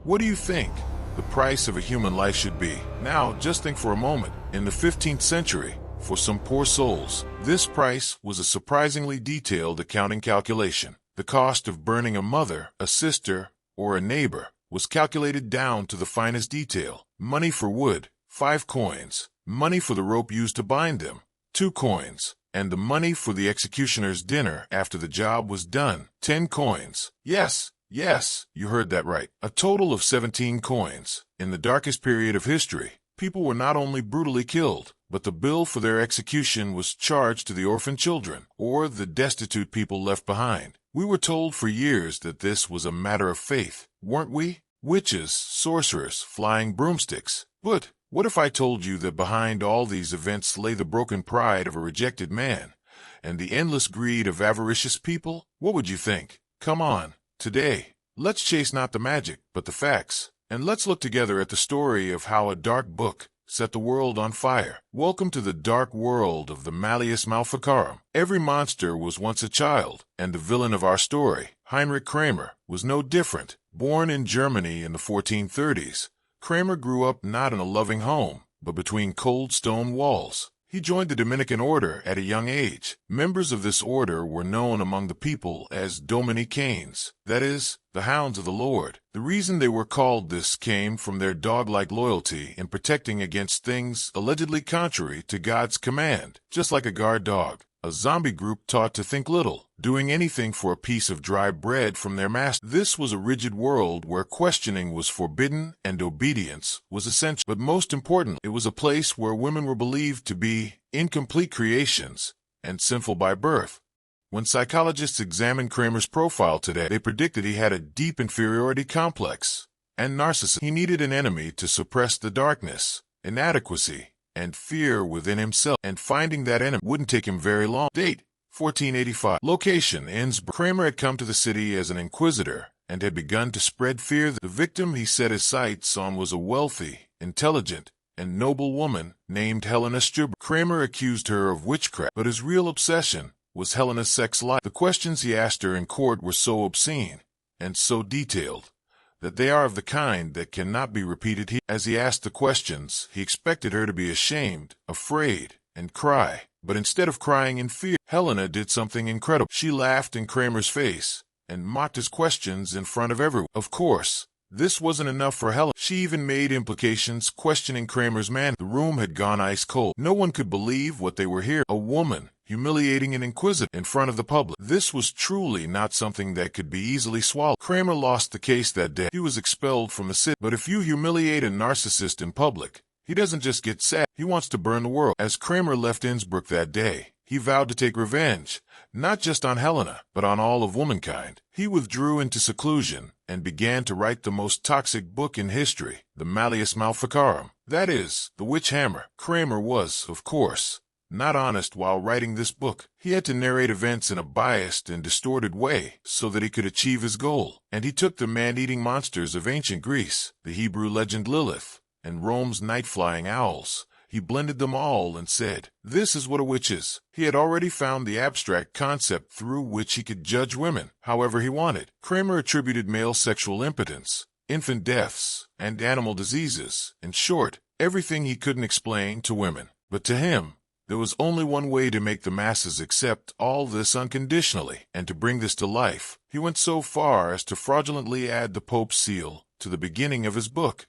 What do you think the price of a human life should be? Now, just think for a moment. In the 15th century, for some poor souls, this price was a surprisingly detailed accounting calculation. The cost of burning a mother, a sister, or a neighbor was calculated down to the finest detail. Money for wood, 5 coins. Money for the rope used to bind them, 2 coins. And the money for the executioner's dinner after the job was done, 10 coins. Yes, you heard that right. A total of 17 coins. In the darkest period of history, people were not only brutally killed, but the bill for their execution was charged to the orphan children, or the destitute people left behind. We were told for years that this was a matter of faith, weren't we? Witches, sorcerers, flying broomsticks. But what if I told you that behind all these events lay the broken pride of a rejected man, and the endless greed of avaricious people? What would you think? Come on. Today, let's chase not the magic, but the facts, and let's look together at the story of how a dark book set the world on fire. Welcome to the dark world of the Malleus Maleficarum. Every monster was once a child, and the villain of our story, Heinrich Kramer, was no different. Born in Germany in the 1430s, Kramer grew up not in a loving home, but between cold stone walls. He joined the Dominican order at a young age. Members of this order were known among the people as Dominicanes, that is, the hounds of the Lord. The reason they were called this came from their dog-like loyalty in protecting against things allegedly contrary to God's command. Just like a guard dog, a zombie group taught to think little, doing anything for a piece of dry bread from their master. This was a rigid world where questioning was forbidden and obedience was essential. But most importantly, it was a place where women were believed to be incomplete creations and sinful by birth. When psychologists examined Kramer's profile today, they predicted he had a deep inferiority complex and narcissism. He needed an enemy to suppress the darkness, inadequacy, and fear within himself, and finding that enemy wouldn't take him very long. Date: 1485. Location: Innsbruck. Kramer had come to the city as an inquisitor and had begun to spread fear. The victim he set his sights on was a wealthy, intelligent, and noble woman named Helena Stuber. Kramer accused her of witchcraft, but his real obsession was Helena's sex life. The questions he asked her in court were so obscene and so detailed that they are of the kind that cannot be repeated here. As he asked the questions, he expected her to be ashamed, afraid, and cry. But instead of crying in fear, Helena did something incredible. She laughed in Kramer's face and mocked his questions in front of everyone. Of course, this wasn't enough for Helena. She even made implications questioning Kramer's man. The room had gone ice cold. No one could believe what they were hearing. A woman humiliating an inquisitor in front of the public. This was truly not something that could be easily swallowed. Kramer lost the case that day. He was expelled from the city. But if you humiliate a narcissist in public, he doesn't just get sad, he wants to burn the world. As Kramer left Innsbruck that day, he vowed to take revenge, not just on Helena, but on all of womankind. He withdrew into seclusion and began to write the most toxic book in history, the Malleus Maleficarum, that is, the Witch Hammer. Kramer was, of course, not honest while writing this book. He had to narrate events in a biased and distorted way so that he could achieve his goal. And he took the man-eating monsters of ancient Greece, the Hebrew legend Lilith, and Rome's night-flying owls. He blended them all and said, "This is what a witch is." He had already found the abstract concept through which he could judge women however he wanted. Kramer attributed male sexual impotence, infant deaths, and animal diseases, in short, everything he couldn't explain to women. But to him, there was only one way to make the masses accept all this unconditionally, and to bring this to life, he went so far as to fraudulently add the Pope's seal to the beginning of his book,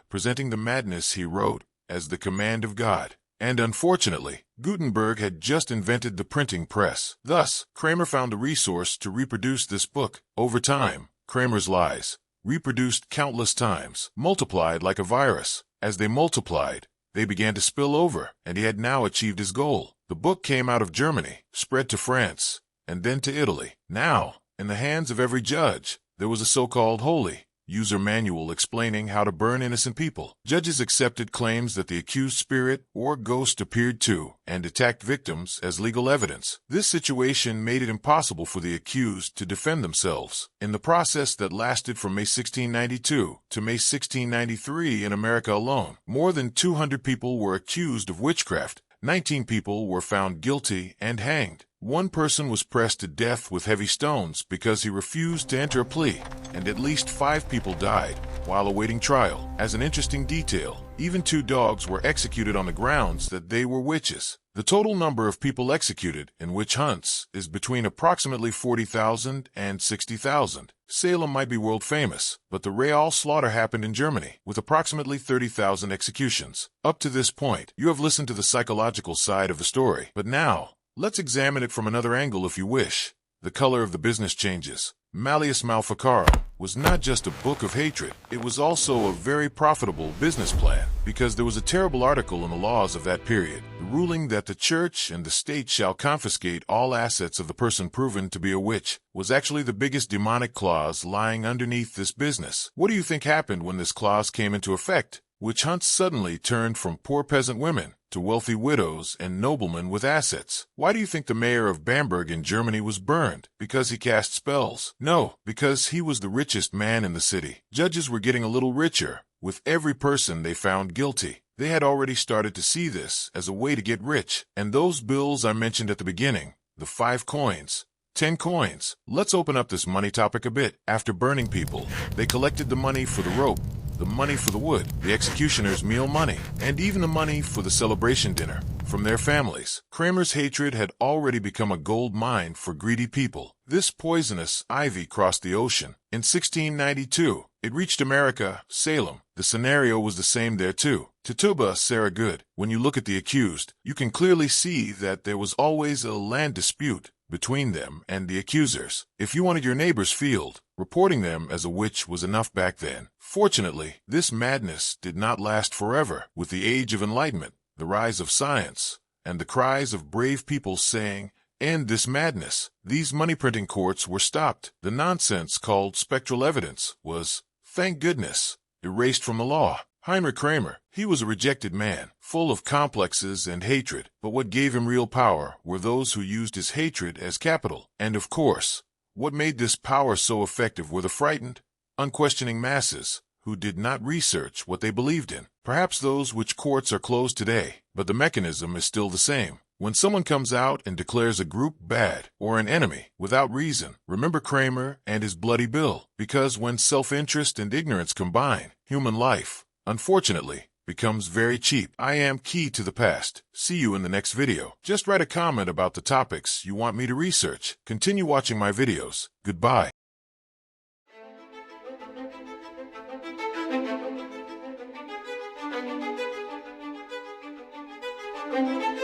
presenting the madness he wrote as the command of God. And unfortunately, Gutenberg had just invented the printing press. Thus, Kramer found a resource to reproduce this book. Over time, Kramer's lies, reproduced countless times, multiplied like a virus. As they multiplied, they began to spill over, and he had now achieved his goal. The book came out of Germany, spread to France, and then to Italy. Now, in the hands of every judge, there was a so-called holy user manual explaining how to burn innocent people. Judges accepted claims that the accused spirit or ghost appeared to and attacked victims as legal evidence. This situation made it impossible for the accused to defend themselves. In the process that lasted from May 1692 to May 1693 in America alone, more than 200 people were accused of witchcraft. 19 people were found guilty and hanged. One person was pressed to death with heavy stones because he refused to enter a plea, and at least 5 people died while awaiting trial. As an interesting detail, even 2 dogs were executed on the grounds that they were witches. The total number of people executed in witch hunts is between approximately 40,000 and 60,000. Salem might be world famous, but the real slaughter happened in Germany, with approximately 30,000 executions. Up to this point, you have listened to the psychological side of the story, but now, let's examine it from another angle if you wish. The color of the business changes. Malleus Maleficarum was not just a book of hatred, it was also a very profitable business plan, because there was a terrible article in the laws of that period, the ruling that the church and the state shall confiscate all assets of the person proven to be a witch, was actually the biggest demonic clause lying underneath this business. What do you think happened when this clause came into effect? Witch hunts suddenly turned from poor peasant women to wealthy widows and noblemen with assets. Why do you think the mayor of Bamberg in Germany was burned? Because he cast spells? No, because he was the richest man in the city. Judges were getting a little richer with every person they found guilty. They had already started to see this as a way to get rich. And those bills I mentioned at the beginning, the 5 coins, 10 coins. Let's open up this money topic a bit. After burning people, they collected the money for the rope, the money for the wood, the executioner's meal money, and even the money for the celebration dinner from their families. Kramer's hatred had already become a gold mine for greedy people. This poisonous ivy crossed the ocean. In 1692, it reached America, Salem. The scenario was the same there too. Tituba, Sarah Good. When you look at the accused, you can clearly see that there was always a land dispute between them and the accusers. If you wanted your neighbor's field, reporting them as a witch was enough back then. Fortunately, this madness did not last forever. With the Age of Enlightenment, the rise of science, and the cries of brave people saying, "End this madness," these money-printing courts were stopped. The nonsense called spectral evidence was, thank goodness, erased from the law. Heinrich Kramer, he was a rejected man, full of complexes and hatred, but what gave him real power were those who used his hatred as capital. And of course, what made this power so effective were the frightened, unquestioning masses who did not research what they believed in. Perhaps those which courts are closed today, but the mechanism is still the same. When someone comes out and declares a group bad or an enemy without reason, remember Kramer and his bloody bill, because when self-interest and ignorance combine, human life, unfortunately, becomes very cheap. I am Key to the Past. See you in the next video. Just write a comment about the topics you want me to research. Continue watching my videos. Goodbye.